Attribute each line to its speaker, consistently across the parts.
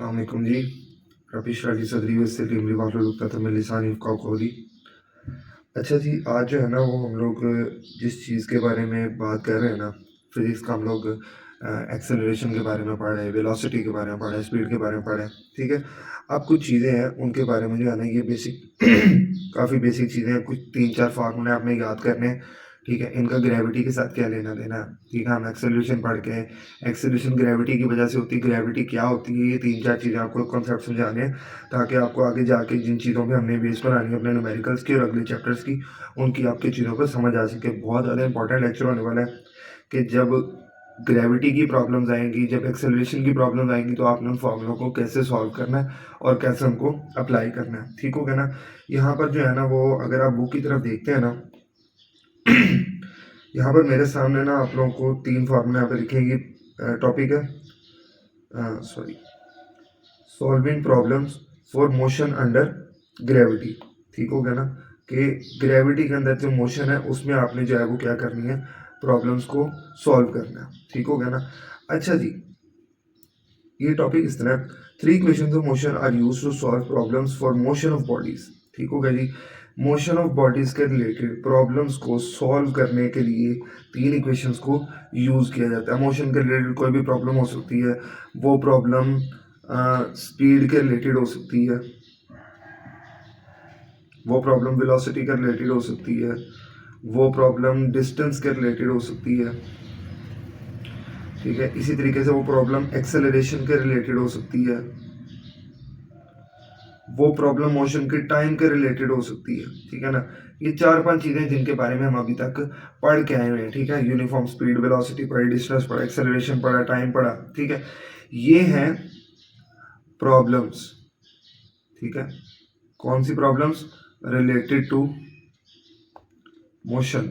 Speaker 1: अस्सलामुअलैकुम जी। रबी इश्रह ली सदरी वयस्सिर ली अमरी वाहलुल उक़दतम मिन लिसानी यफ़क़हू क़ौली। अच्छा जी, आज जो है ना वो हम लोग जिस चीज़ के बारे में बात कर रहे हैं ना, फ़िज़िक्स का हम लोग एक्सेलरेशन के बारे में पढ़ रहे हैं, वेलोसिटी के बारे में पढ़ रहे हैं, स्पीड के बारे में पढ़ रहे हैं, ठीक है? अब कुछ चीज़ें हैं उनके बारे में जो है ना ये बेसिक काफ़ी बेसिक चीज़ें हैं, कुछ 3-4 फ़ॉर्मूले आपने याद करने हैं, ठीक है? इनका ग्रेविटी के साथ क्या लेना-देना है, ठीक है? हम एक्सेलरेशन पढ़ के एक्सेलरेशन ग्रेविटी की वजह से होती है, ग्रेविटी क्या होती है, ये 3-4 चीज़ें आपको कॉन्सेप्ट समझाने हैं, ताकि आपको आगे जाके जिन चीज़ों पे हमने बेस बनानी है अपने न्यूमेरिकल्स की और अगले चैप्टर्स की, उनकी आपकी चीज़ों को समझ आ सके। बहुत ज़्यादा इंपॉर्टेंट लेक्चर होने वाला है कि जब ग्रेविटी की प्रॉब्लम्स आएँगी, जब एक्सेलरेशन की प्रॉब्लम्स आएँगी, तो आपने उन फॉर्मूलों को कैसे सॉल्व करना है और कैसे उनको अप्लाई करना है, ठीक हो गया ना? यहाँ पर जो है ना वो अगर आप बुक की तरफ देखते हैं ना, यहाँ पर मेरे सामने ना आप लोगों को 3 फॉर्मूले यहाँ पे लिखे हैं। ये टॉपिक है sorry solving problems for motion under gravity, ठीक हो गया ना? कि ग्रेविटी के अंदर जो मोशन है उसमें आपने जो है वो क्या करनी है, प्रॉब्लम्स को सॉल्व करना है, ठीक हो गया ना? अच्छा जी, ये टॉपिक इस तरह, 3 equations of motion are used to solve problems for motion of bodies, ठीक हो गया जी? मोशन ऑफ बॉडीज के रिलेटेड प्रॉब्लम्स को सॉल्व करने के लिए 3 इक्वेशंस को यूज किया जाता है। मोशन के रिलेटेड कोई भी प्रॉब्लम हो सकती है, वो प्रॉब्लम स्पीड के रिलेटेड हो सकती है, वो प्रॉब्लम वेलोसिटी के रिलेटेड हो सकती है, वो प्रॉब्लम डिस्टेंस के रिलेटेड हो सकती है, ठीक है? इसी तरीके से वो प्रॉब्लम एक्सेलरेशन के रिलेटेड हो सकती है, वो प्रॉब्लम मोशन के टाइम के रिलेटेड हो सकती है, ठीक है ना? ये 4-5 चीज़ें जिनके बारे में हम अभी तक पढ़ के आए हुए हैं, ठीक है? यूनिफॉर्म स्पीड, वेलोसिटी पढ़ी, डिस्टेंस पढ़ा, एक्सेलरेशन पढ़ा, टाइम पढ़ा, ठीक है? ये हैं प्रॉब्लम्स, ठीक है? कौन सी प्रॉब्लम्स? Related to motion.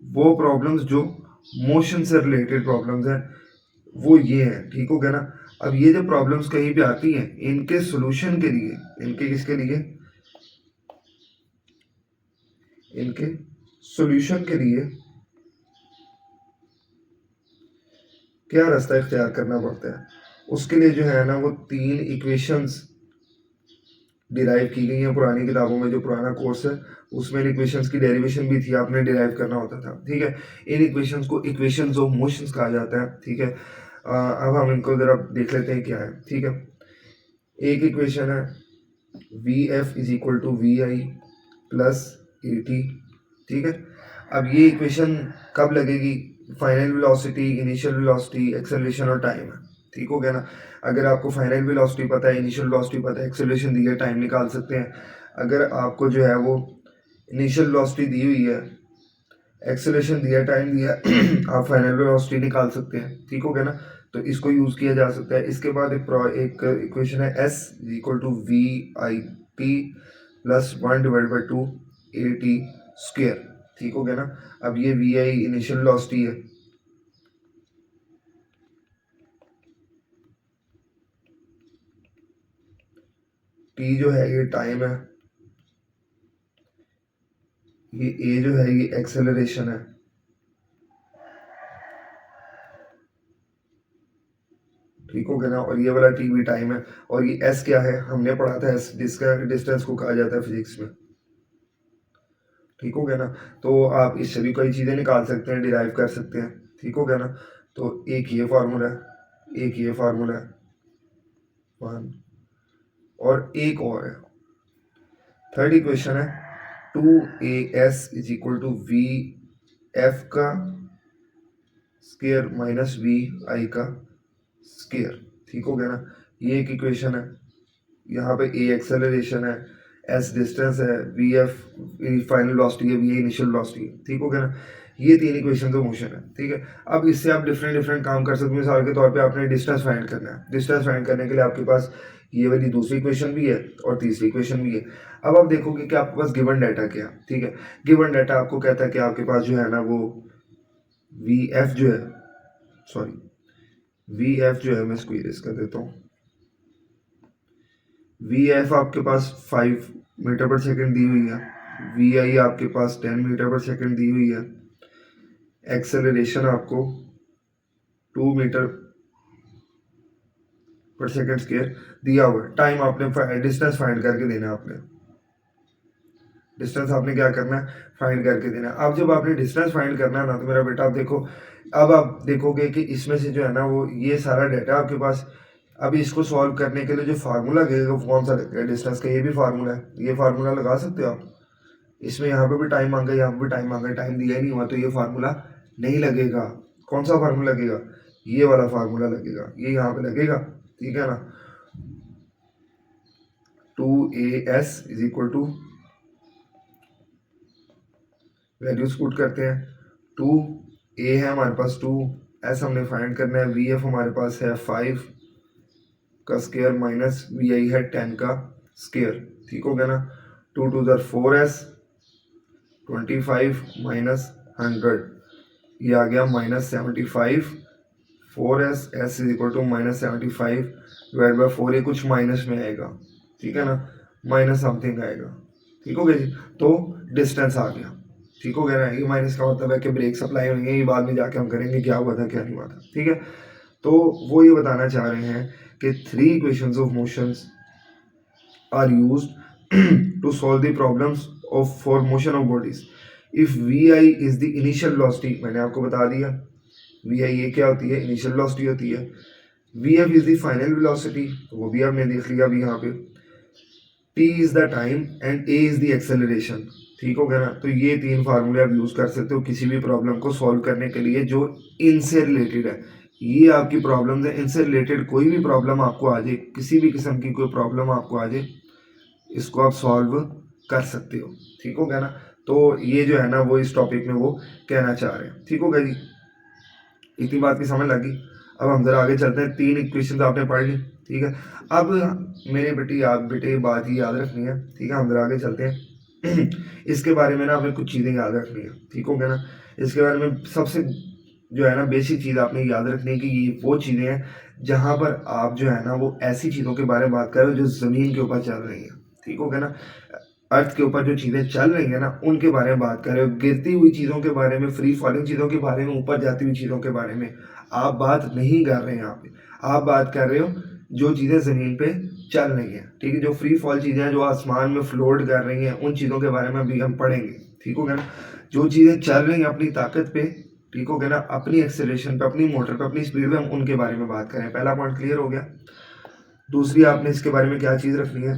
Speaker 1: वो प्रॉब्लम्स जो मोशन से रिलेटेड प्रॉब्लम्स हैं, वो ये हैं, ठीक हो गया ना? अब ये जो प्रॉब्लम्स कहीं भी आती हैं, इनके सॉल्यूशन के लिए, इनके किसके लिए? इनके सॉल्यूशन के लिए क्या रास्ता इख्तियार करना पड़ता है? उसके लिए जो है ना वो 3 इक्वेशंस डिराइव की गई हैं पुरानी किताबों में। जो पुराना कोर्स है उसमें इन इक्वेशंस की डेरिवेशन भी थी, आपने डिराइव करना होता था, ठीक है? इन इक्वेशंस को इक्वेशंस ऑफ मोशंस कहा जाता है, ठीक है? अब हम इनको ज़रा देख लेते हैं क्या है, ठीक है? एक इक्वेशन है V F is equal to V I plus A T, ठीक है? अब ये इक्वेशन कब लगेगी? Final velocity, initial velocity, acceleration और टाइम है, ठीक हो गया ना? अगर आपको फाइनल वेलोसिटी पता है, इनिशियल वेलोसिटी पता है, एक्सेलरेशन दी है, टाइम निकाल सकते हैं। अगर आपको जो है वो इनिशियल वेलोसिटी दी हुई है, एक्सेलरेशन दिया, टाइम दिया, आप फाइनल वेलोसिटी निकाल सकते हैं, ठीक हो गया ना? तो इसको यूज़ किया जा सकता है। इसके बाद एक इक्वेशन है S equal to V I T plus 1/2 A T square, ठीक हो गया ना? अब ये वी आई इनिशियल वेलोसिटी है, टी जो है ये टाइम है, ये ए जो है ये एक्सेलरेशन है, ठीक हो गया ना? और ये वाला टी भी टाइम है। और ये एस क्या है? हमने पढ़ा था एस, जिसका डिस्टेंस को कहा जाता है फिजिक्स में, ठीक हो गया ना? तो आप इससे भी कई चीज़ें निकाल सकते हैं, डिराइव कर सकते हैं, ठीक हो गया ना? तो एक ये फार्मूला है, एक ये फार्मूला है, वन, और एक और है, थर्ड इक्वेशन है 2as is equal to V F का स्केयर माइनस वी आई का स्केयर, ठीक हो गया ना? ये एक इक्वेशन है। यहाँ पे ए एक्सेलरेशन है, एस डिस्टेंस है, वी एफ फाइनल वेलोसिटी है, वी ए इनिशियल वेलोसिटी है, ठीक हो गया ना? ये 3 इक्वेशन ऑफ मोशन है, ठीक है? अब इससे आप डिफरेंट डिफरेंट काम कर सकते हो। मिसाल के तौर पे आपने डिस्टेंस फाइंड करना है, डिस्टेंस फाइंड करने के लिए आपके पास ये वाली दूसरी इक्वेशन भी है और तीसरी इक्वेशन भी है। अब आप देखोगे कि आपके पास गिवन डाटा क्या है, ठीक है? गिवन डाटा आपको कहता है कि आपके पास जो है ना वो वी एफ जो है, सॉरी, वी एफ जो है, मैं इसको इरेज कर देता हूँ। वी एफ आपके पास 5 मीटर पर सेकंड दी हुई है, वी आई आपके पास 10 मीटर पर सेकंड दी हुई है, एक्सेलरेशन आपको 2 मीटर पर सेकंड स्क्वायर दिया हुआ है। टाइम आपने डिस्टेंस फाइंड करके देना है आपने, डिस्टेंस आपने क्या करना है, फाइंड करके देना है। अब जब आपने डिस्टेंस फाइंड करना है ना, तो मेरा बेटा आप देखो, अब आप देखोगे कि इसमें से जो है ना वो ये सारा डाटा आपके पास। अब इसको सॉल्व करने के लिए जो फार्मूला लगेगा वो कौन सा लगेगा, डिस्टेंस का ये भी फार्मूला है, ये फार्मूला लगा सकते हो आप। इसमें यहाँ पे भी टाइम मांगा, यहाँ पे भी टाइम मांगा, टाइम दिया ही नहीं हुआ, तो ये फार्मूला नहीं लगेगा। कौन सा फार्मूला लगेगा, ये वाला फार्मूला लगेगा, ये यहाँ पे लगेगा, ठीक है ना। 2as is equal to, values put करते हैं, 2a है हमारे पास 2, s हमने फाइंड करना है, vf हमारे पास है 5 का स्क्वायर माइनस vi है 10 का स्क्वायर, ठीक हो गया ना। 2 2 4s, 25 माइनस 100, ये आ गया -75, 4s, s is equal to -75 divide by 4, ये कुछ माइनस में आएगा, ठीक है ना, माइनस समथिंग आएगा, ठीक हो गया जी। तो डिस्टेंस आ गया, ठीक हो गया ना। ये माइनस का मतलब है कि ब्रेक सप्लाई होंगे, ये बाद में जाके हम करेंगे क्या हुआ था क्या नहीं हुआ था, ठीक है। तो वो ये बताना चाह रहे हैं कि 3 equations of motions are used to solve the problems of for motion of bodies. If vi is the initial velocity, मैंने आपको बता दिया vi ये क्या होती है, इनिशियल वेलोसिटी होती है। vf is the final velocity, तो वो भी आपने देख लिया अभी यहाँ पे। t is the time and a is the acceleration, ठीक हो गया ना। तो ये 3 फार्मूले आप यूज कर सकते हो किसी भी प्रॉब्लम को सॉल्व करने के लिए जो इनसे रिलेटेड है। ये आपकी प्रॉब्लम है, इनसे रिलेटेड कोई भी प्रॉब्लम आपको आ जाए, किसी भी किस्म की कोई प्रॉब्लम आपको आ जाए, इसको आप सॉल्व कर सकते हो, ठीक हो गया ना। तो ये जो है ना वो इस टॉपिक में वो कहना चाह रहे हैं, ठीक हो गया जी। इतनी बात की समझ लगी। अब हम जरा आगे चलते हैं, 3 इक्वेशन आपने पढ़ ली, ठीक है। अब मेरे बेटे बात ही याद रखनी है, ठीक है। हम जरा आगे चलते हैं इसके बारे में ना हमें कुछ चीज़ें याद रखनी है, ठीक हो गया ना। इसके बारे में सबसे जो है ना बेसिक चीज़ आपने याद रखनी है कि ये वो चीज़ें हैं जहाँ पर आप जो है ना वो ऐसी चीज़ों के बारे में बात कर रहे हो जो ज़मीन के ऊपर चल रही हैं, ठीक हो गया ना। अर्थ के ऊपर जो चीज़ें चल रही हैं ना उनके बारे में बात कर रहे हो, गिरती हुई चीज़ों के बारे में, फ्री फॉलिंग चीज़ों के बारे में, ऊपर जाती हुई चीज़ों के बारे में आप बात नहीं कर रहे हैं यहाँ पे। आप बात कर रहे हो जो चीज़ें ज़मीन पे चल रही हैं, ठीक है। जो फ्री फॉल चीज़ें हैं जो आसमान में फ्लोट कर रही हैं उन चीज़ों के बारे में अभी हम पढ़ेंगे, ठीक हो गया ना। जो चीज़ें चल रही हैं अपनी ताकत पे, ठीक हो गया ना, अपनी एक्सेलरेशन पे, अपनी मोटर पे, अपनी स्पीड पे, हम उनके बारे में बात करें। पहला पॉइंट क्लियर हो गया। दूसरी आपने इसके बारे में क्या चीज़ रखनी है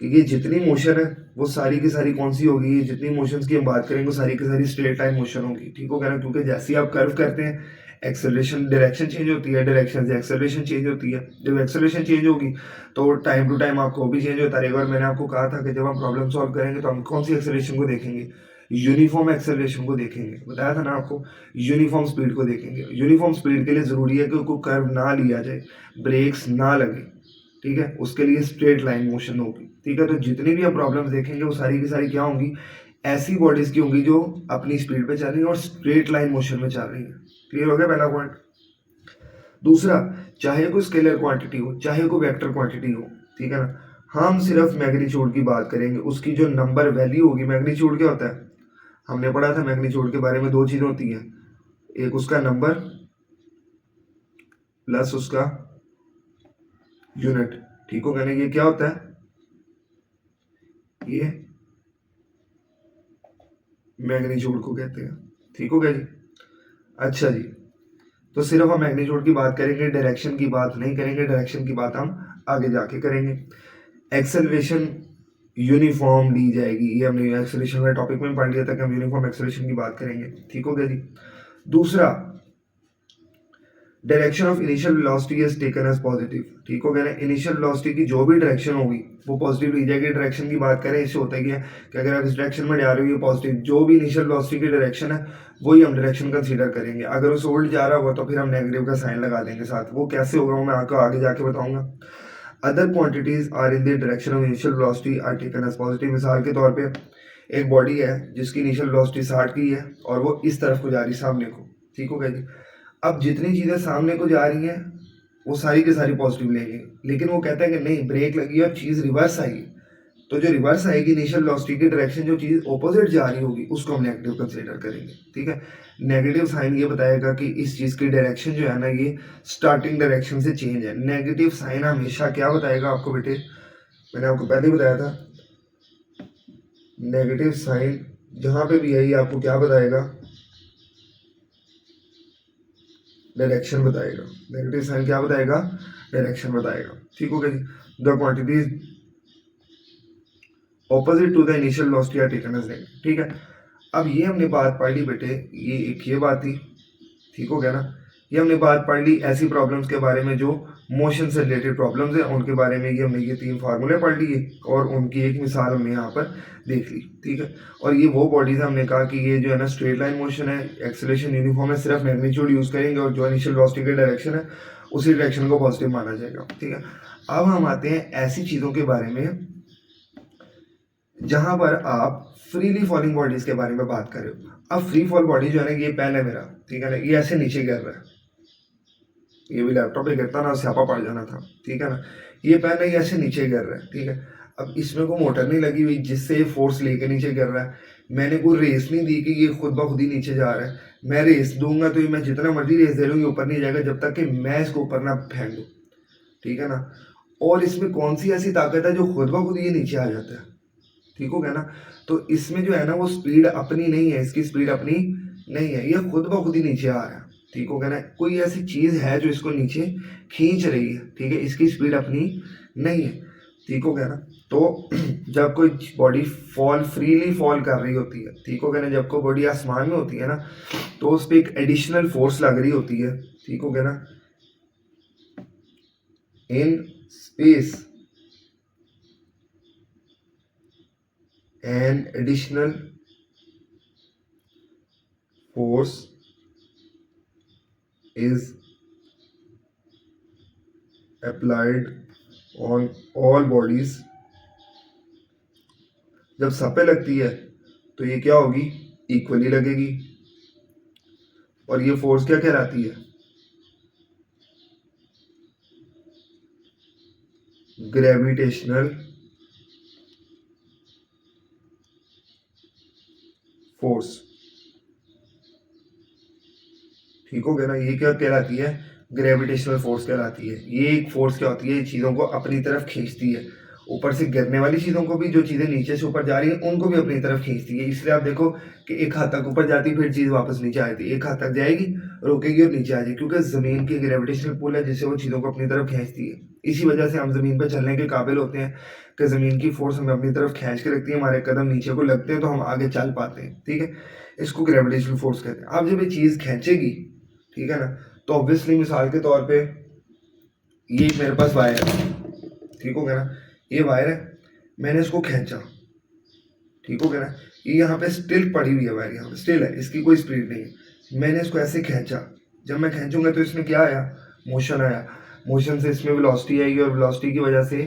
Speaker 1: कि ये जितनी मोशन है वो सारी की सारी कौन सी होगी, ये जितनी मोशंस की हम बात करेंगे वो सारी की सारी स्ट्रेट लाइन मोशन होगी, ठीक हो गया ना। क्योंकि जैसे ही आप कर्व करते हैं एक्सेलरेशन डायरेक्शन चेंज होती है, डायरेक्शन से एक्सेलरेशन चेंज होती है। जब एक्सेलरेशन चेंज होगी तो टाइम टू टाइम आपको भी चेंज होता रहेगा। और मैंने आपको कहा था कि जब हम प्रॉब्लम सॉल्व करेंगे तो हम कौन सी एक्सेलरेशन को देखेंगे, यूनिफॉर्म एक्सेलरेशन को देखेंगे। बताया था ना आपको, यूनिफॉर्म स्पीड को देखेंगे। यूनिफॉर्म स्पीड के लिए ज़रूरी है कि कोई कर्व ना लिया जाए, ब्रेक्स ना लगे, ठीक है। उसके लिए स्ट्रेट लाइन मोशन होगी, ठीक है। तो जितनी भी आप प्रॉब्लम्स देखेंगे वो सारी की सारी क्या होंगी, ऐसी बॉडीज की होंगी जो अपनी स्पीड पे चल रही है और स्ट्रेट लाइन मोशन में चल रही है। क्लियर हो गया पहला पॉइंट। दूसरा, चाहे कोई स्केलर क्वांटिटी हो चाहे कोई वेक्टर क्वांटिटी हो, ठीक है ना, हम सिर्फ मैग्नीट्यूड की बात करेंगे। उसकी जो नंबर वैल्यू होगी, मैग्नीट्यूड क्या होता है, हमने पढ़ा था मैग्नीट्यूड के बारे में, 2 चीज़ें होती हैं, एक उसका नंबर प्लस उसका यूनिट, ठीक हो गया ना। ये क्या होता है, ये मैग्नीट्यूड को कहते हैं, ठीक हो गया जी। अच्छा जी, तो सिर्फ हम मैग्नीट्यूड की बात करेंगे, डायरेक्शन की बात नहीं करेंगे। डायरेक्शन की बात हम आगे जाके करेंगे। एक्सेलरेशन यूनिफॉर्म ली जाएगी, ये हमने एक्सेलरेशन वाले टॉपिक में पढ़ लिया था कि हम यूनिफॉर्म एक्सेलरेशन की बात करेंगे, ठीक हो गया जी। दूसरा, direction of initial velocity is taken as positive, ठीक हो गया ना। इनिशियल वेलोसिटी की जो भी डायरेक्शन होगी वो पॉजिटिव ली जाएगी। डायरेक्शन की बात करें, इससे होता है कि अगर आप इस डायरेक्शन में जा रहे हो ये पॉजिटिव, जो भी इनिशियल वेलोसिटी की डायरेक्शन है वही हम डायरेक्शन कंसीडर करेंगे। अगर उस उल्ट जा रहा होगा तो फिर हम नेगेटिव का साइन लगा देंगे साथ। वो कैसे होगा वो मैं आपको आगे जाके बताऊंगा। Other quantities are in the direction of initial velocity are taken as positive. मिसाल के तौर पे एक बॉडी है जिसकी इनिशियल वेलोसिटी 60 की है और वो इस तरफ को जा रही है, सामने को, ठीक हो गया जी। अब जितनी चीज़ें सामने को जा रही हैं वो सारी की सारी पॉजिटिव लेंगे, लेकिन वो कहता है कि नहीं, ब्रेक लगी और चीज़ रिवर्स आई, तो जो रिवर्स आएगी इनिशियल वेलोसिटी की डायरेक्शन, जो चीज़ ऑपोजिट जा रही होगी उसको हम नेगेटिव कंसीडर करेंगे, ठीक है। नेगेटिव साइन ये बताएगा कि इस चीज़ की डायरेक्शन जो है ना ये स्टार्टिंग डायरेक्शन से चेंज है। नेगेटिव साइन हमेशा क्या बताएगा आपको बेटे, मैंने आपको पहले ही बताया था, नेगेटिव साइन जहां पे भी है ये आपको क्या बताएगा, डायरेक्शन बताएगा। नेगेटिव साइन क्या बताएगा, डायरेक्शन बताएगा, ठीक हो गया जी। The quantities opposite to the initial velocity are taken as negative, ठीक है। अब ये हमने बात पढ़ ली बेटे, ये एक ये बात थी, ठीक हो गया ना। ये हमने बात पढ़ ली ऐसी प्रॉब्लम्स के बारे में जो मोशन से रिलेटेड प्रॉब्लम्स है उनके बारे में, ये हमने ये 3 फार्मूले पढ़ लिए और उनकी एक मिसाल हमने यहाँ पर देख ली, ठीक है। और ये वो बॉडीज हमने कहा कि ये जो है ना स्ट्रेट लाइन मोशन है, एक्सेलरेशन यूनिफॉर्म है, सिर्फ मैग्नीट्यूड यूज करेंगे और जो इनिशियल वेलोसिटी की डायरेक्शन है उसी डायरेक्शन को पॉजिटिव माना जाएगा, ठीक है। अब हम आते हैं ऐसी चीज़ों के बारे में जहां पर आप फ्रीली फॉलिंग बॉडीज के बारे में बात कर रहे हो। अब फ्री फॉल बॉडी जो है ना, ये पेन है मेरा, ठीक है ना, ये ऐसे नीचे गिर रहा है, ये भी लैपटॉप पे गिरता ना स्यापा पड़ जाना था, ठीक है ना। ये पेन है, ये ऐसे नीचे गिर रहा है, ठीक है। अब इसमें कोई मोटर नहीं लगी हुई जिससे ये फोर्स लेके नीचे गिर रहा है। मैंने कोई रेस नहीं दी कि ये खुद ब खुद ही नीचे जा रहा है। मैं रेस दूंगा तो ये मैं जितना मर्जी रेस दे लूँ ये ऊपर नहीं जाएगा जब तक कि मैं इसको ऊपर ना फेंक दूँ, ठीक है ना। और इसमें कौन सी ऐसी ताकत है जो खुद ब खुद ये नीचे आ जाता है, ठीक हो गया ना। तो इसमें जो है ना वो स्पीड अपनी नहीं है, इसकी स्पीड अपनी नहीं है, ये खुद ब खुद ही नीचे आ रहा है, ठीक हो गया ना। कोई ऐसी चीज़ है जो इसको नीचे खींच रही है, ठीक है, इसकी स्पीड अपनी नहीं है, ठीक हो गया ना। तो जब कोई बॉडी फॉल फ्रीली फॉल कर रही होती है, ठीक हो गया ना, जब कोई बॉडी आसमान में होती है ना तो उस पर एक एडिशनल फोर्स लग रही होती है, ठीक हो गया ना। In space an additional force is applied on all bodies। जब सब पे लगती है तो ये क्या होगी, इक्वली लगेगी। और ये फोर्स क्या कहलाती है, ग्रेविटेशनल फोर्स, ठीक हो गया ना। ये क्या कहलाती है, ग्रेविटेशनल फोर्स कहलाती है। ये एक फोर्स क्या होती है, चीज़ों को अपनी तरफ खींचती है, ऊपर से गिरने वाली चीज़ों को भी, जो चीज़ें नीचे से ऊपर जा रही हैं उनको भी अपनी तरफ खींचती है। इसलिए आप देखो कि एक हद तक ऊपर जाती फिर चीज़ वापस नीचे आती, एक हद तक जाएगी रुकेगी और नीचे आ जाएगी, क्योंकि ज़मीन की ग्रेविटेशनल पुल है जिससे वो चीज़ों को अपनी तरफ खींचती है। इसी वजह से हम ज़मीन पर चलने के काबिल होते हैं कि ज़मीन की फोर्स हमें अपनी तरफ खींच के रखती है, हमारे कदम नीचे को लगते हैं तो हम आगे चल पाते हैं, ठीक है। इसको ग्रेविटेशनल फोर्स कहते हैं। अब जब ये चीज़ खींचेगी, ठीक है ना, तो ऑब्वियसली मिसाल के तौर पे ये मेरे पास वायर है, ठीक हो गया ना, ये वायर है, मैंने इसको खींचा, ठीक हो गया ना। ये यहाँ पे स्टिल पड़ी हुई है वायर, यहाँ पे स्टिल है, इसकी कोई स्पीड नहीं है। मैंने इसको ऐसे खींचा, जब मैं खींचूंगा तो इसमें क्या आया, मोशन आया, मोशन से इसमें वेलोसिटी आएगी और वेलोसिटी की वजह से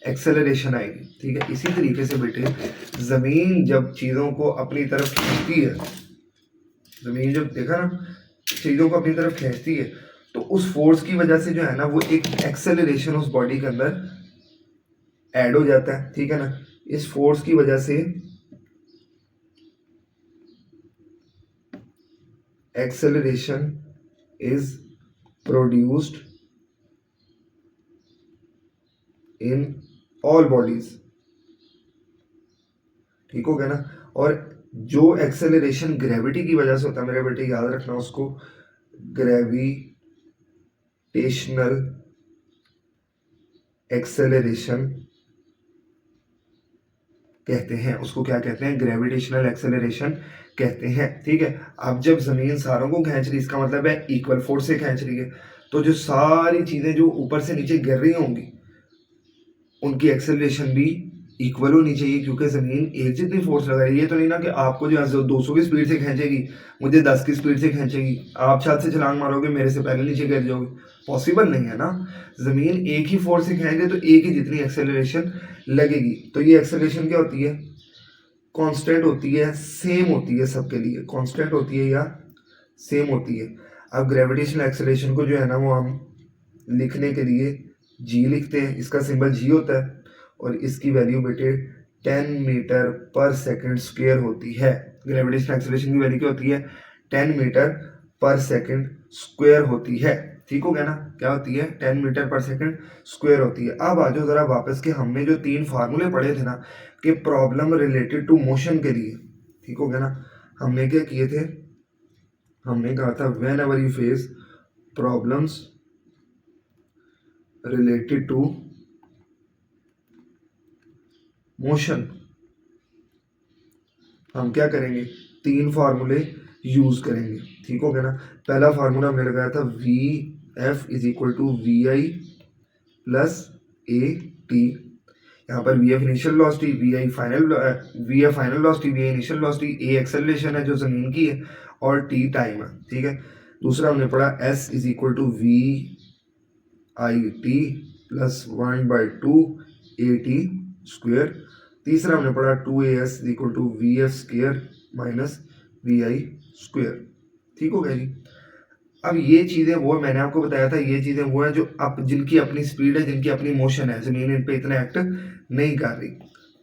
Speaker 1: एक्सेलरेशन आएगी, ठीक है। इसी तरीके से बेटे ज़मीन जब चीज़ों को अपनी तरफ खींचती है, ज़मीन जब देखा ना चीज़ों को अपनी तरफ खींचती है तो उस फोर्स की वजह से जो है ना वो एक एक्सेलरेशन उस बॉडी के अंदर ऐड हो जाता है, ठीक है ना। इस फोर्स की वजह से acceleration is produced in all bodies, ठीक हो गया ना। और जो एक्सेलरेशन ग्रेविटी की वजह से होता है मेरे बेटे याद रखना उसको, ग्रेविटेशनल एक्सेलरेशन कहते हैं, उसको क्या कहते हैं, ग्रेविटेशनल एक्सेलरेशन कहते हैं, ठीक है। अब जब जमीन सारों को खींच रही, इसका मतलब है इक्वल फोर्स से खींच रही है, तो जो सारी चीजें जो ऊपर से नीचे गिर रही होंगी उनकी एक्सेलरेशन भी इक्वल होनी चाहिए, क्योंकि जमीन एक जितनी फोर्स लगा रही है। ये तो नहीं ना कि आपको जो है 200 की स्पीड से खींचेगी, मुझे 10 की स्पीड से खींचेगी, आप छत से छलांग मारोगे मेरे से पहले नीचे गिर जाओगे, पॉसिबल नहीं है ना। जमीन एक ही फोर्स से खींच रही है तो एक ही जितनी एक्सेलरेशन लगेगी। तो ये एक्सेलरेशन क्या होती है, कांस्टेंट होती है, सेम होती है सबके लिए, कांस्टेंट होती है या सेम होती है। अब ग्रेविटेशनल एक्सेलरेशन को जो है ना वो हम लिखने के लिए जी लिखते हैं, इसका सिंबल जी होता है और इसकी वैल्यू बेटे 10 मीटर पर सेकंड स्क्वायर होती है। ग्रेविटेशनल एक्सेलरेशन की वैल्यू क्या होती है? 10 मीटर पर सेकंड स्क्वायर होती है। ठीक हो गया ना? क्या होती है? 10 मीटर पर सेकंड स्क्वायर होती है। अब आ जाओ जरा वापस के, हमने जो 3 फार्मूले पढ़े थे ना कि प्रॉब्लम रिलेटेड टू मोशन के लिए, ठीक हो गया ना? हमने क्या किए थे? हमने कहा था whenever you face problems related to motion, हम क्या करेंगे? 3 फार्मूले यूज करेंगे। ठीक हो गया ना? पहला फार्मूला हमने लगाया था V F is equal to V I plus A T. यहाँ पर V F initial velocity, V I final, V F final velocity, V I initial velocity, A acceleration है जो जमीन की है, और टी टाइम है। ठीक है। दूसरा हमने पढ़ा S is equal to V I T plus 1/2 A T square. तीसरा हमने पढ़ा 2as equal to V F square minus V I square. ठीक हो गया जी? अब ये चीज़ें वो मैंने आपको बताया था, ये चीज़ें वो है जो अब जिनकी अपनी स्पीड है, जिनकी अपनी मोशन है, ज़मीन इन पे इतना एक्ट नहीं कर रही।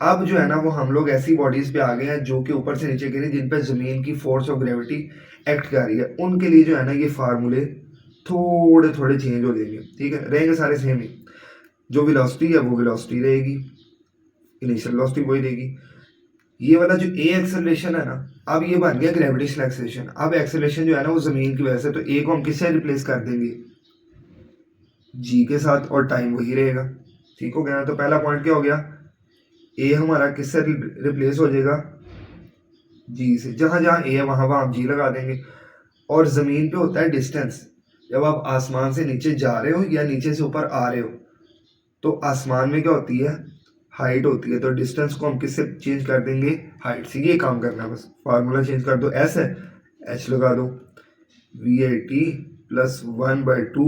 Speaker 1: अब जो है ना वो हम लोग ऐसी बॉडीज़ पे आ गए हैं जो कि ऊपर से नीचे गिरी, जिन पे ज़मीन की फोर्स ऑफ ग्रेविटी एक्ट कर रही है। उनके लिए जो है ना ये फार्मूले थोड़े थोड़े चेंज हो जाएंगे। ठीक है, रहेंगे सारे सेम ही। जो वेलोसिटी है वो वेलोसिटी रहेगी, इनिशियल वेलोसिटी वही रहेगी। ये वाला जो ए एक्सेलरेशन है ना, अब ये बन गया ग्रेविटेशनल एक्सेलरेशन। अब एक्सेलरेशन जो है ना वो जमीन की वजह से, तो ए को हम किससे रिप्लेस कर देंगे? जी के साथ, और टाइम वही रहेगा। ठीक हो गया? तो पहला पॉइंट क्या हो गया? ए हमारा किससे रिप्लेस हो जाएगा? जी से। जहां जहां ए है वहां वहां हम जी लगा देंगे। और जमीन पे होता है डिस्टेंस। जब आप आसमान से नीचे जा रहे हो या नीचे से ऊपर आ रहे हो, तो आसमान में क्या होती है? हाइट होती है। तो डिस्टेंस को हम किससे चेंज कर देंगे? हाइट से। ये काम करना है बस। फार्मूला चेंज कर दो, एस है, एच लगा दो, वी आई टी प्लस 1/2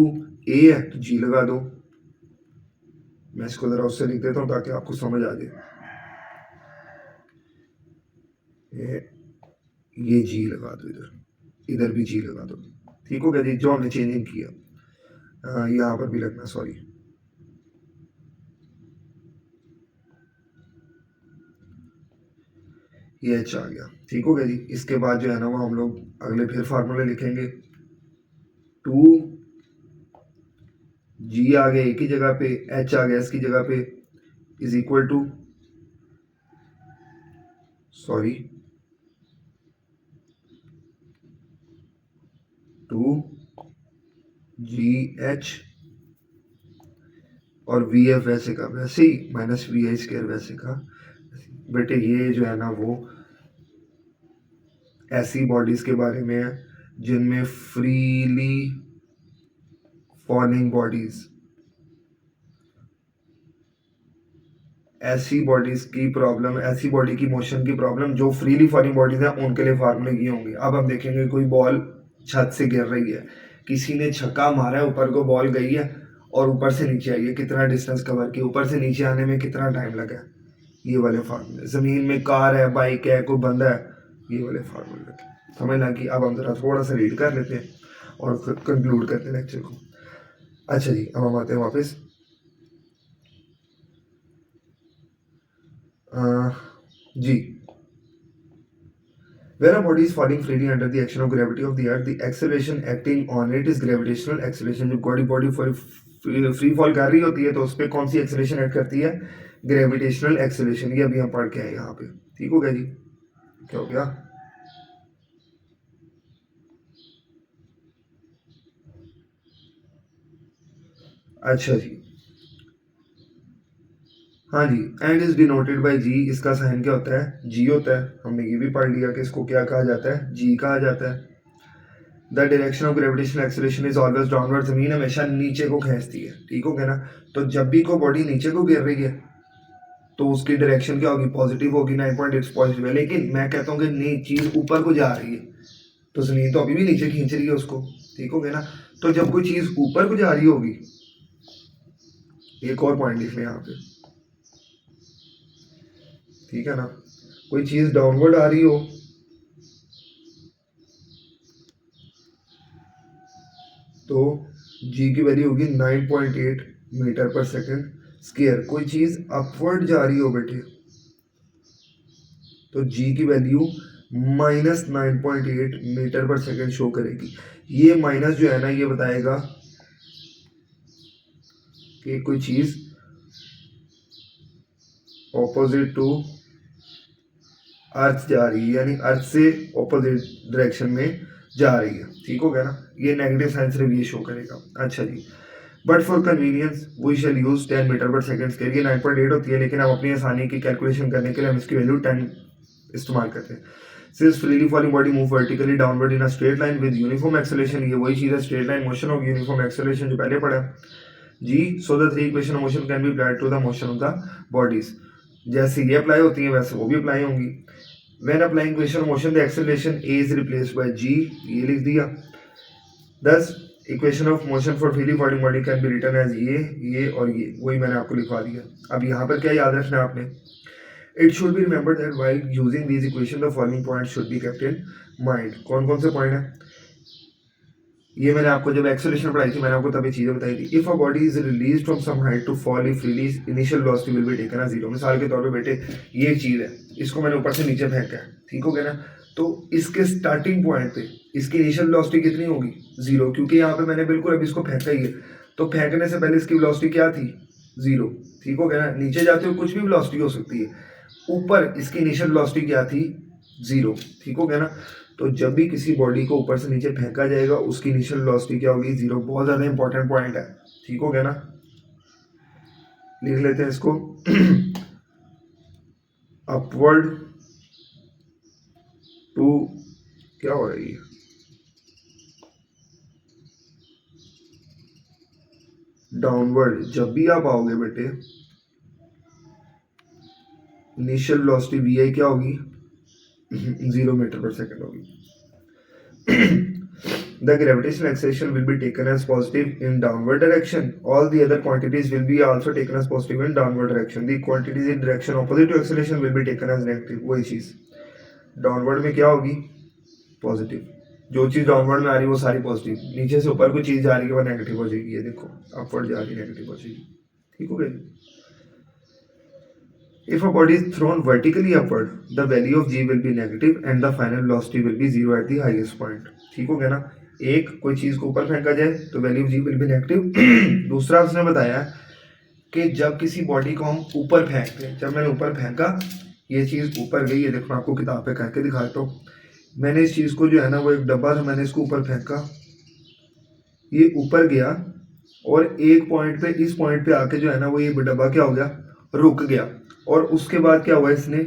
Speaker 1: ए है तो जी लगा दो। मैं इसको जरा उससे लिख देता हूँ ताकि आपको समझ आ जाए। ये जी लगा दो, इधर इधर भी जी लगा दो। ठीक हो गया जी? जो हमने चेंजिंग किया यहाँ पर भी लगना, सॉरी। ये एच आ गया। ठीक हो गया जी? इसके बाद जो है ना वो हम लोग अगले फिर फार्मूले लिखेंगे। 2 जी आ गया ए की जगह पे, एच आ गया एस की जगह पे, is equal to, sorry, 2 G H और वी एफ वैसे का वैसे ही माइनस वी आई स्क्वायर वैसे का। बेटे ये जो है ना वो ऐसी बॉडीज के बारे में है जिनमें फ्रीली फॉलिंग बॉडीज, ऐसी बॉडीज की प्रॉब्लम, ऐसी बॉडी की मोशन की प्रॉब्लम जो फ्रीली फॉलिंग बॉडीज हैं, उनके लिए फार्मूले ये होंगे। अब हम देखेंगे कोई बॉल छत से गिर रही है, किसी ने छक्का मारा है, ऊपर को बॉल गई है और ऊपर से नीचे आई है, कितना डिस्टेंस कवर किया, ऊपर से नीचे आने में कितना टाइम लगा है, ये वाले फार्मूले। ज़मीन में कार है, बाइक है, कोई बंदा है, ये वाले फार्मूले लगे। समझ ना कि अब हम जरा थोड़ा सा रीड कर लेते हैं और फिर कंक्लूड करते हैं लेक्चर को। अच्छा जी, अब हम आते हैं वापस। जी, where a body is falling freely under the action of gravity of the earth, the acceleration acting on it is gravitational acceleration। जो बॉडी फ्री फॉल कर रही होती है तो उस पर कौन सी एक्सेलरेशन एक्ट करती है? Gravitational acceleration. ये अभी हम पढ़ के आए यहाँ पे। ठीक हो गया जी? क्या हो गया? अच्छा जी, हाँ जी। एंड इज डिनोटेड बाय जी। इसका साइन क्या होता है? जी होता है। हमने ये भी पढ़ लिया कि इसको क्या कहा जाता है? जी कहा जाता है। The direction of gravitational acceleration is always downward. जमीन हमेशा नीचे को खींचती है। ठीक हो गया ना? तो जब भी कोई बॉडी नीचे को गिर रही है तो उसकी डायरेक्शन क्या होगी? पॉजिटिव होगी। 9.8 पॉजिटिव है। लेकिन मैं कहता हूँ कि नहीं, चीज ऊपर को जा रही है तो जमीन तो अभी भी नीचे खींच रही है उसको। ठीक हो गया ना? तो जब कोई चीज ऊपर को जा रही होगी, एक और पॉइंट लिख लें यहाँ पे, ठीक है ना? कोई चीज डाउनवर्ड आ रही हो तो जी की वैल्यू होगी 9.8 मीटर पर सेकंड स्क्वायर। कोई चीज अपवर्ड जा रही हो बेटे तो जी की value -9.8 metre per second show करेगी। ये माइनस जो है ना ये बताएगा कि कोई चीज़ ऑपोजिट टू अर्थ जा रही है, यानी अर्थ से ऑपोजिट डायरेक्शन में जा रही है। ठीक हो गया ना, ये नेगेटिव साइन सिर्फ ये शो करेगा। अच्छा जी, but for convenience we shall use 10 metre per second square. ये 9.8 होती है, लेकिन हम अपनी आसानी की कैलकुलेशन करने के लिए हम इसकी वैल्यू 10 इस्तेमाल करते हैं। Since freely falling body move vertically downward in a straight line with uniform acceleration, ये वही चीज़ है straight line motion of uniform acceleration जो पहले पढ़ा जी। So the three equation of motion can be applied to the motion of the bodies. जैसे ये अप्लाई होती है वैसे वो भी अप्लाई होंगी। When applying equation of motion the acceleration a is replaced by g, ये लिख दिया। Thus equation of motion for freely falling body can be written as ये और ये, वही मैंने आपको लिखवा दिया। अब यहाँ पर क्या याद रखना है आपने, it should be remembered that while using these equation the following points should be kept in mind. कौन कौन से पॉइंट है, ये मैंने आपको जब एक्सेलरेशन पढ़ाई थी मैंने आपको तभी चीजें बताई थी। If a body is release from some height to fall freely initial velocity will be taken as zero. मिसाल के तौर पे बेटे ये एक चीज है, इसको मैंने ऊपर से नीचे फेंका है, ठीक हो गया ना, तो इसके स्टार्टिंग पॉइंट पे इसकी इनिशियल वेलोसिटी कितनी होगी, जीरो, क्योंकि यहाँ पे मैंने बिल्कुल अब इसको फेंका ही है, तो फेंकने से पहले इसकी वेलोसिटी क्या थी, जीरो। ठीक हो गया ना, नीचे जाते हुए कुछ भी वेलोसिटी हो सकती है, ऊपर इसकी इनिशियल वेलोसिटी क्या थी, जीरो। ठीक हो गया ना, तो जब भी किसी बॉडी को ऊपर से नीचे फेंका जाएगा उसकी इनिशियल वेलोसिटी क्या होगी, जीरो। बहुत ज्यादा इंपॉर्टेंट पॉइंट है। ठीक हो गया ना, लिख लेते हैं इसको। अपवर्ड टू, क्या हो रही है, डाउनवर्ड, जब भी आप आओगे बेटे इनिशियल वेलोसिटी वी आई क्या होगी, 0 मीटर पर सेकेंड होगी। The gravitational acceleration will be taken as positive in downward direction. All the other quantities will be also taken as positive in downward direction. The quantities in direction opposite to acceleration will be taken as negative. वही चीज downward में क्या होगी, positive. जो चीज downward में आ रही है वो सारी पॉजिटिव, नीचे से ऊपर कोई चीज जा रही है वो नेगेटिव हो जाएगी। ये देखो अपवर्ड जा रही है नेगेटिव हो जाएगी। ठीक हो गया। If a body is thrown vertically upward, the value of g will be negative and the final velocity will be zero at the highest point. ठीक हो गया ना, एक कोई चीज को ऊपर फेंका जाए तो value G will be negative. दूसरा उसने बताया कि जब किसी बॉडी को हम ऊपर फेंकते हैं, जब मैंने ऊपर फेंका ये चीज ऊपर गई, ये देखो मैं आपको किताब पे करके दिखाता हूँ। मैंने इस चीज को जो है ना वो एक डब्बा था, मैंने इसको ऊपर फेंका, ये ऊपर गया और एक पॉइंट पे, इस पॉइंट पे आके जो है ना वो ये डब्बा क्या हो गया, रुक गया, और उसके बाद क्या हुआ, इसने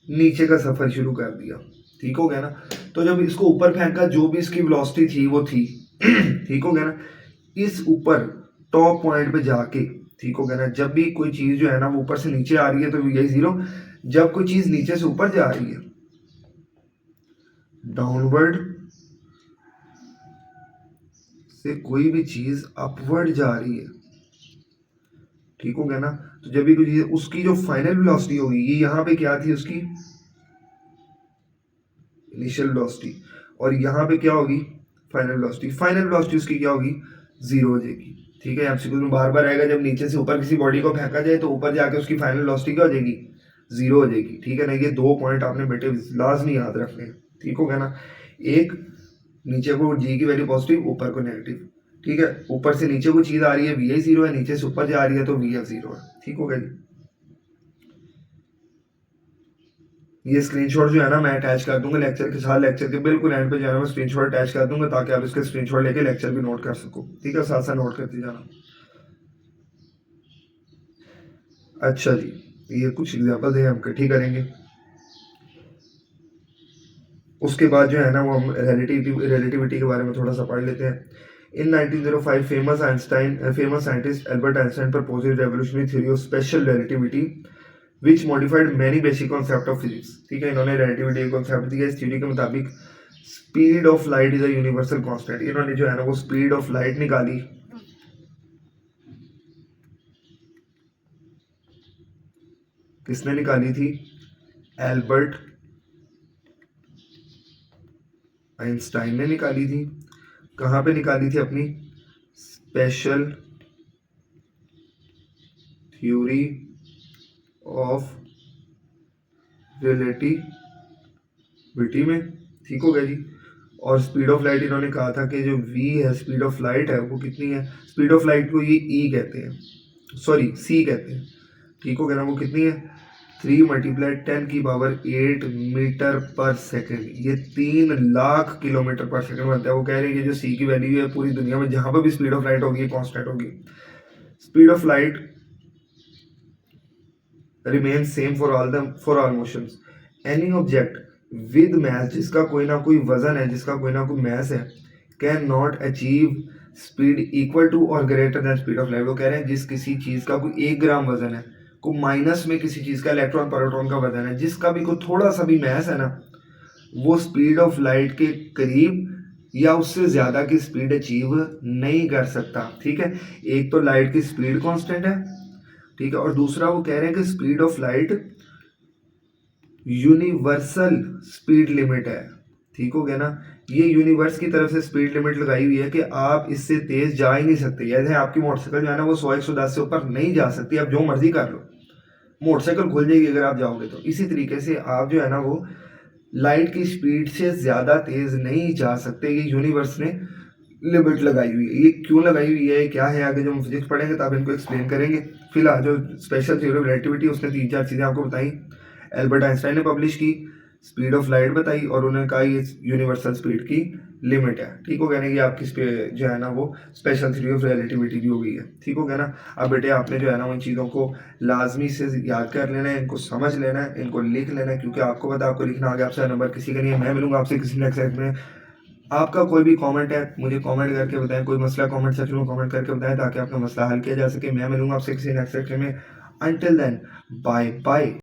Speaker 1: नीचे का सफर शुरू कर दिया। ठीक हो गया ना, तो जब इसको ऊपर फेंका जो भी इसकी वेलोसिटी थी वो थी। ठीक हो गया ना, इस ऊपर टॉप पॉइंट पे जाके, ठीक हो गया ना, जब भी कोई चीज जो है ना वो ऊपर से नीचे आ रही है तो यही जीरो। जब कोई चीज नीचे से ऊपर जा रही है, डाउनवर्ड से कोई भी चीज अपवर्ड जा रही है, ठीक हो गया ना, तो जब भी कोई चीज उसकी जो फाइनल वेलोसिटी होगी, ये यहाँ पे क्या थी उसकी इनिशियल वेलोसिटी, और यहाँ पे क्या होगी फाइनल वेलोसिटी। फाइनल वेलोसिटी उसकी क्या होगी, जीरो हो जाएगी। ठीक है, एमसीक्यू में बार बार आएगा, जब नीचे से ऊपर किसी बॉडी को फेंका जाए तो ऊपर जाके उसकी फाइनल वेलोसिटी क्या हो जाएगी, जीरो हो जाएगी। ठीक है ना, ये दो पॉइंट आपने बेटे लाजमी याद रखने हैं। ठीक हो गया ना, एक नीचे को जी की वैल्यू पॉजिटिव, ऊपर को नेगेटिव। ठीक है, ऊपर से नीचे को चीज आ रही है वी आई जीरो है, नीचे से ऊपर जा रही है तो वी एफ जीरो है। ठीक हो गया जी, ये स्क्रीनशॉट जो है ना मैं अटैच कर दूंगा लेक्चर के साथ, लेक्चर के बिल्कुल एंड पे जो है ना मैं स्क्रीनशॉट अटैच कर दूंगा ताकि आप इसके स्क्रीनशॉट लेके लेक्चर भी नोट कर सको। ठीक है, साथ साथ नोट करते जाना। अच्छा जी, ये कुछ एग्जाम्पल है हम इकट्ठी करेंगे, उसके बाद जो है ना वो हम रिलेटिविटी के बारे में थोड़ा सा पढ़ लेते हैं। इन 1905 famous scientist Albert Einstein proposed revolutionary theory of special relativity which modified many basic concept of physics. ठीक है, इन्होंने रिलेटिविटी कॉन्सेप्ट दिया। इस थ्योरी के मुताबिक speed of light is a universal constant. इन्होंने जो है ना वो स्पीड ऑफ लाइट निकाली, किसने निकाली थी, एल्बर्ट आइंस्टाइन ने निकाली थी। कहाँ पे निकाली थी, अपनी स्पेशल थ्योरी ऑफ रिलेटिविटी में। ठीक हो गया जी। और स्पीड ऑफ लाइट इन्होंने कहा था कि जो v है स्पीड ऑफ लाइट है वो कितनी है, स्पीड ऑफ लाइट को ये e कहते हैं, सॉरी c कहते हैं। ठीक हो गया ना, वो कितनी है 3 मल्टीप्लाई 10⁸ मीटर पर सेकेंड, ये 3 लाख किलोमीटर पर सेकेंड बनता है। वो कह रहे हैं कि जो सी की वैल्यू है पूरी दुनिया में जहां पर भी स्पीड ऑफ लाइट होगी कॉन्स्टेंट होगी। Speed of light remain same for all motions. Any object with mass, जिसका कोई ना कोई वजन है, जिसका कोई ना कोई मैस है, can not achieve speed equal to or greater than speed of light. वो कह रहे हैं जिस किसी चीज का कोई 1 ग्राम वजन है, को माइनस में किसी चीज का इलेक्ट्रॉन प्रोटॉन का वजन है, जिसका भी कोई थोड़ा सा भी मैस है ना, वो स्पीड ऑफ लाइट के करीब या उससे ज्यादा की स्पीड अचीव नहीं कर सकता। ठीक है, एक तो लाइट की स्पीड कांस्टेंट है, ठीक है, और दूसरा वो कह रहे हैं कि speed of light universal speed limit है। ठीक हो गया ना, ये यूनिवर्स की तरफ से स्पीड लिमिट लगाई हुई है कि आप इससे तेज जा ही नहीं सकते। जैसे आपकी मोटरसाइकिल जो है ना वो 100-110 से ऊपर नहीं जा सकती, आप जो मर्जी कर लो, मोटरसाइकिल खुल जाएगी अगर आप जाओगे तो। इसी तरीके से आप जो है ना वो लाइट की स्पीड से ज़्यादा तेज नहीं जा सकते, ये यूनिवर्स ने लिमिट लगाई हुई है। ये क्यों लगाई हुई है, क्या है, आगे जब हम फिजिक्स पढ़ेंगे तब इनको एक्सप्लेन करेंगे। फिलहाल जो स्पेशल थ्योरी ऑफ रिलेटिविटी उसने 3-4 चीज़ें आपको बताई। एल्बर्ट आइंस्टाइन ने पब्लिश की, स्पीड ऑफ लाइट बताई, और उन्होंने कहा ये यूनिवर्सल स्पीड की लिमिट है। ठीक हो गया ना, ये आपकी जो है ना वो स्पेशल थ्योरी ऑफ रिलेटिविटी भी हो गई है। ठीक हो गया ना। अब बेटे आपने जो है ना उन चीज़ों को लाजमी से याद कर लेना है, इनको समझ लेना है, इनको लिख लेना है, क्योंकि आपको पता आपको लिखना आ गया, आपसे नंबर किसी का नहीं है। मैं मिलूंगा आपसे किसी नेक्स्ट सेट में। आपका कोई भी कमेंट है मुझे कमेंट करके बताएं, कोई मसला कमेंट सेक्शन में कमेंट करके बताएं ताकि आपका मसला हल किया जा सके। मैं मिलूंगा आपसे किसी नेक्स्ट सेक्शन में। Until then bye bye.